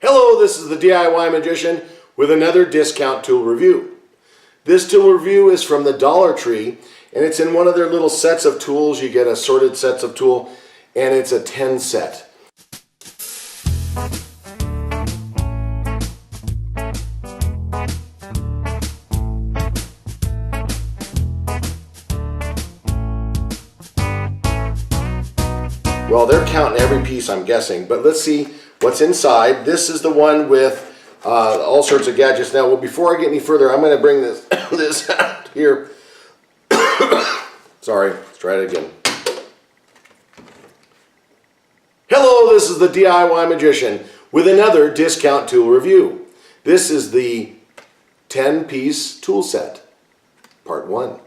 Hello, this is the DIY Magician with another discount tool review. This tool review is from the Dollar Tree, and it's in one of their little sets of tools. You get assorted sets of tool, and it's a 10 set. Well, they're counting every piece, I'm guessing, but let's see what's inside. This is the one with all sorts of gadgets. Now, well, before I get any further, I'm going to bring this this out here. Sorry, let's try it again. Hello, this is the DIY Magician with another discount tool review. This is the 10-piece tool set, part 1.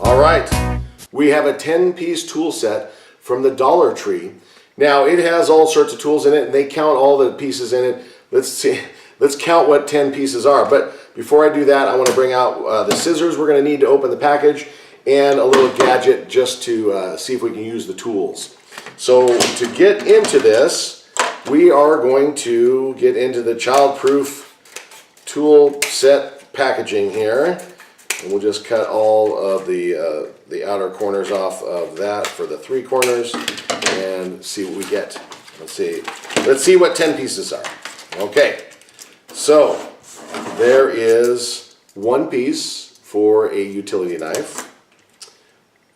Alright, we have a 10-piece tool set from the Dollar Tree. Now, it has all sorts of tools in it, and they count all the pieces in it. Let's count what 10 pieces are. But before I do that, I want to bring out the scissors we're going to need to open the package, and a little gadget just to see if we can use the tools. So to get into this, we are going to get into the child-proof tool set packaging here. And we'll just cut all of the outer corners off of that for the 3 corners and see what we get. Let's see what 10 pieces are. Okay, so there is 1 piece for a utility knife.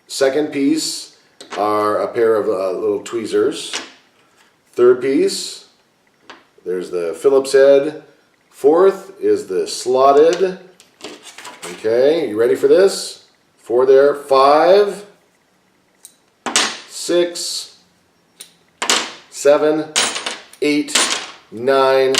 Second piece are a pair of little tweezers. Third piece, there's the Phillips head. Fourth is the slotted. Okay, you ready for this? 4 there, 5, 6, 7, 8, 9,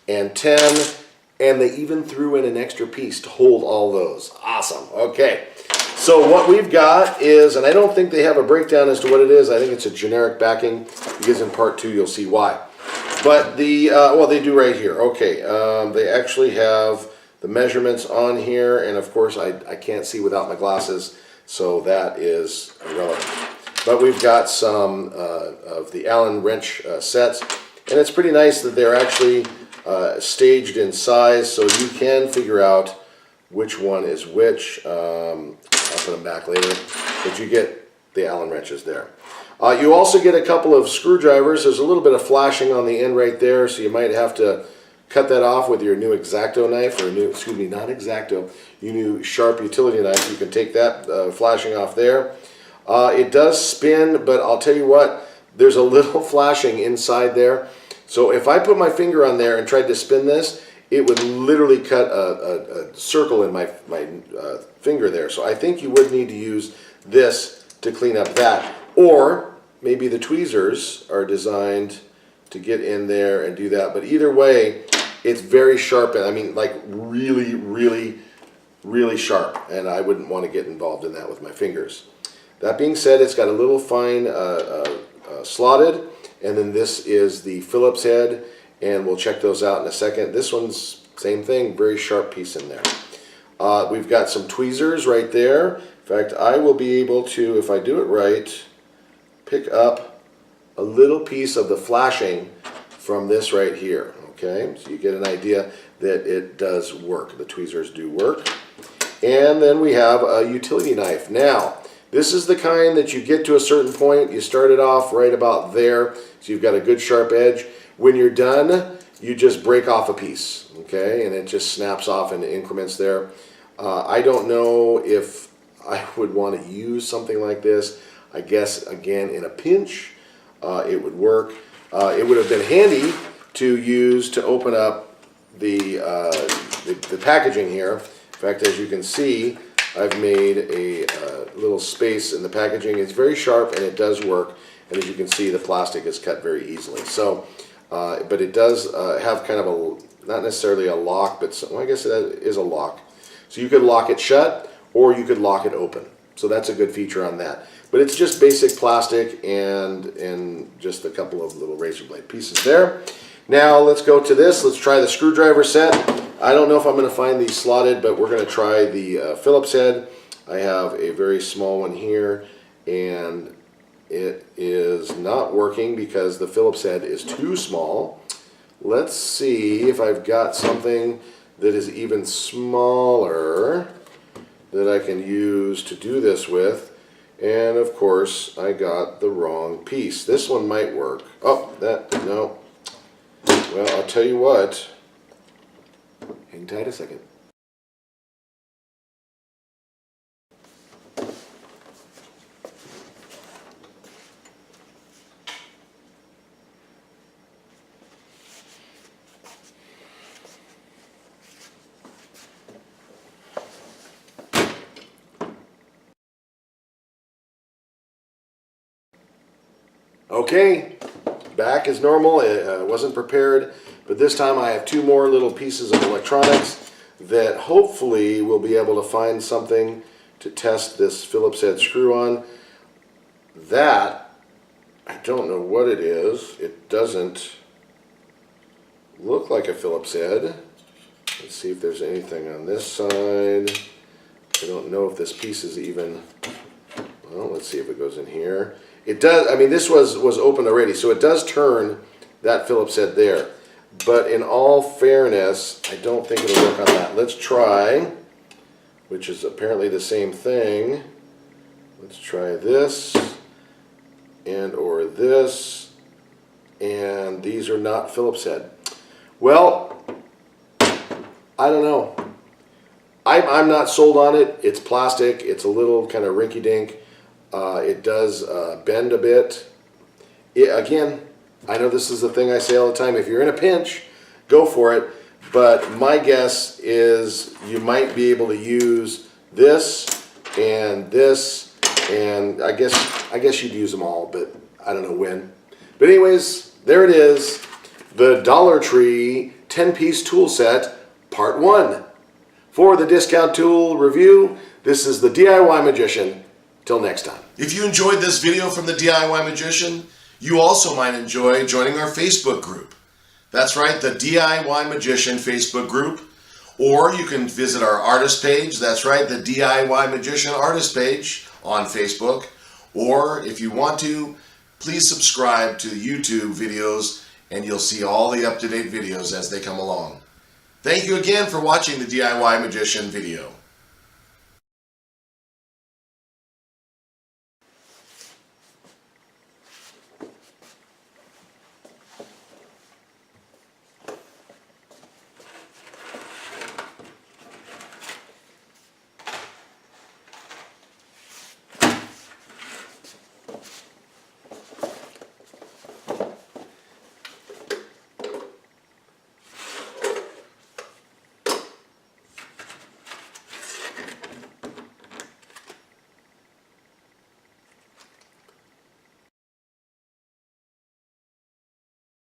and 10. And they even threw in an extra piece to hold all those. Awesome. Okay, so what we've got is, and I don't think they have a breakdown as to what it is. I think it's a generic backing, because in part 2 you'll see why. But the, well, they do right here. Okay, they actually have the measurements on here, and of course I can't see without my glasses, so that is irrelevant. But we've got some of the Allen wrench sets, and it's pretty nice that they're actually staged in size, so you can figure out which one is which. I'll put them back later, but you get the Allen wrenches there. You also get a couple of screwdrivers. There's a little bit of flashing on the end right there, so you might have to cut that off with your new X-Acto knife, or new, excuse me, not X-Acto, your new sharp utility knife. You can take that flashing off there. It does spin, but I'll tell you what, there's a little flashing inside there. So if I put my finger on there and tried to spin this, it would literally cut a circle in my finger there. So I think you would need to use this to clean up that. Or maybe the tweezers are designed to get in there and do that. But either way, it's very sharp, and I mean, like really, really, really sharp, and I wouldn't want to get involved in that with my fingers. That being said, it's got a little fine slotted, and then this is the Phillips head, and we'll check those out in a second. This one's same thing, very sharp piece in there. We've got some tweezers right there. In fact, I will be able to, if I do it right, pick up a little piece of the flashing from this right here. Okay, so you get an idea that it does work. The tweezers do work. And then we have a utility knife. Now, this is the kind that you get to a certain point. You start it off right about there, so you've got a good sharp edge. When you're done, you just break off a piece, okay, and it just snaps off into increments there. I don't know if I would want to use something like this. I guess, again, in a pinch, it would work. It would have been handy to use to open up the packaging here. In fact, as you can see, I've made a little space in the packaging. It's very sharp, and it does work. And as you can see, the plastic is cut very easily. So, but it does have kind of a, not necessarily a lock, but well, I guess that is a lock. So you could lock it shut, or you could lock it open. So that's a good feature on that. But it's just basic plastic and just a couple of little razor blade pieces there. Now let's go to this. Let's try the screwdriver set. I don't know if I'm going to find these slotted, but we're going to try the Phillips head. I have a very small one here, and it is not working because the Phillips head is too small. Let's see if I've got something that is even smaller that I can use to do this with. And of course, I got the wrong piece. This one might work. Oh, no. Well, I'll tell you what. Hang tight a second. Okay, back as normal. It wasn't prepared, but this time I have two more little pieces of electronics that hopefully will be able to find something to test this Phillips head screw on. That, I don't know what it is. It doesn't look like a Phillips head. Let's see if there's anything on this side. I don't know if this piece is even, well, let's see if it goes in here. It does, I mean, this was open already, so it does turn that Phillips head there. But in all fairness, I don't think it'll work on that. Let's try, which is apparently the same thing. Let's try this, and or this, and these are not Phillips head. Well, I don't know. I'm not sold on it. It's plastic. It's a little kind of rinky-dink. It does bend a bit. Again, I know this is the thing I say all the time. If you're in a pinch, go for it. But my guess is you might be able to use this, and I guess you'd use them all, but I don't know when. But anyways, there it is. The Dollar Tree 10-piece tool set, part 1. For the discount tool review, this is the DIY Magician. Till next time. If you enjoyed this video from the DIY Magician, you also might enjoy joining our Facebook group. That's right, the DIY Magician Facebook group. Or you can visit our artist page. That's right, the DIY Magician artist page on Facebook. Or if you want to, please subscribe to the YouTube videos and you'll see all the up-to-date videos as they come along. Thank you again for watching the DIY Magician video.